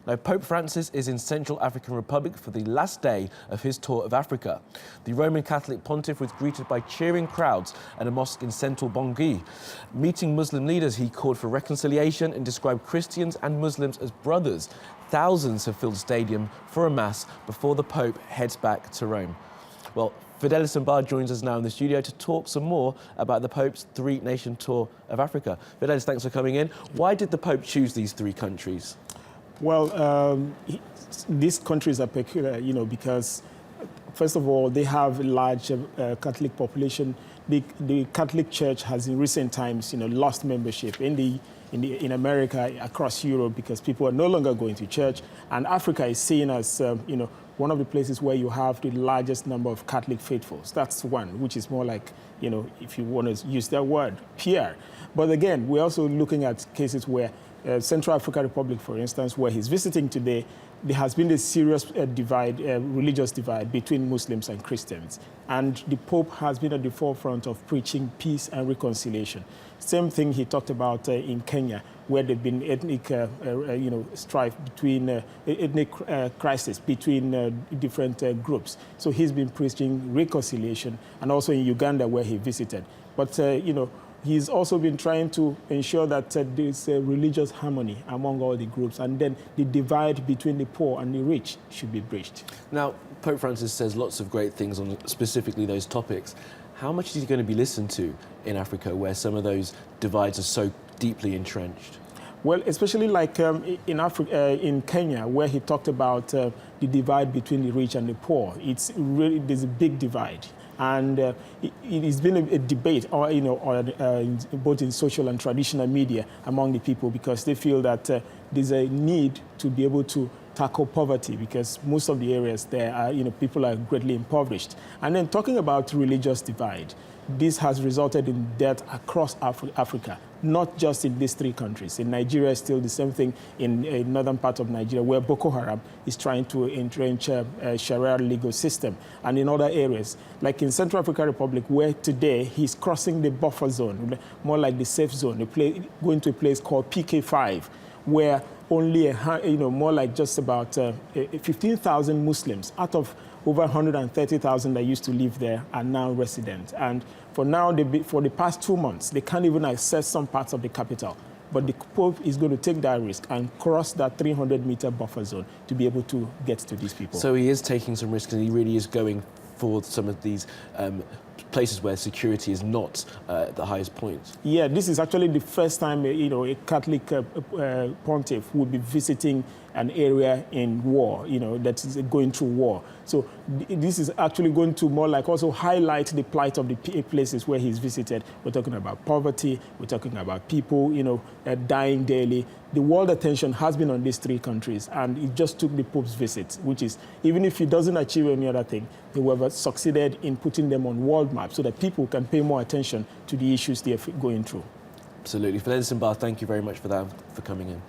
Now, Pope Francis is in Central African Republic for the last day of his tour of Africa. The Roman Catholic pontiff was greeted by cheering crowds at a mosque in central Bangui. Meeting Muslim leaders, he called for reconciliation and described Christians and Muslims as brothers. Thousands have filled the stadium for a mass before the Pope heads back to Rome. Well, Fidelis Mbar joins us now in the studio to talk some more about the Pope's three-nation tour of Africa. Fidelis, thanks for coming in. Why did the Pope choose these three countries? Well, these countries are peculiar, because, first of all, they have a large Catholic population. The Catholic Church has, in recent times, lost membership in America, across Europe, because people are no longer going to church. And Africa is seen as, one of the places where you have the largest number of Catholic faithfuls. That's one, which is more like, if you want to use that word, PR. But again, we're also looking at cases where Central African Republic, for instance, where he's visiting today, there has been a serious religious divide between Muslims and Christians. And the Pope has been at the forefront of preaching peace and reconciliation. Same thing he talked about in Kenya, where there've been ethnic, strife between, ethnic crisis between different groups. So he's been preaching reconciliation, and also in Uganda, where he visited. But, he's also been trying to ensure that there's religious harmony among all the groups, and then the divide between the poor and the rich should be bridged. Now, Pope Francis says lots of great things on specifically those topics. How much is he going to be listened to in Africa, where some of those divides are so deeply entrenched? Well, especially like in Kenya, where he talked about the divide between the rich and the poor. There's a big divide. And it's been a debate, both in social and traditional media among the people, because they feel that there's a need to be able to tackle poverty, because most of the areas there are, people are greatly impoverished. And then talking about religious divide, this has resulted in death across Africa, not just in these three countries. In Nigeria, still the same thing in northern part of Nigeria, where Boko Haram is trying to entrench a Sharia legal system. And in other areas, like in Central African Republic, where today he's crossing the buffer zone, more like the safe zone, going to a place called PK5, where only, more like just about 15,000 Muslims out of over 130,000 that used to live there are now resident. And for now, for the past 2 months, they can't even access some parts of the capital. But the Pope is going to take that risk and cross that 300-meter buffer zone to be able to get to these people. So he is taking some risks, and he really is going for some of these places where security is not at the highest point. Yeah, this is actually the first time a Catholic pontiff will be visiting an area in war, that is going through war. So this is actually going to more like also highlight the plight of the places where he's visited. We're talking about poverty, we're talking about people, dying daily. The world attention has been on these three countries, and it just took the Pope's visit, which is, even if he doesn't achieve any other thing, he will have succeeded in putting them on world maps so that people can pay more attention to the issues they're going through. Absolutely. Fidelis Mbar, thank you very much for that, for coming in.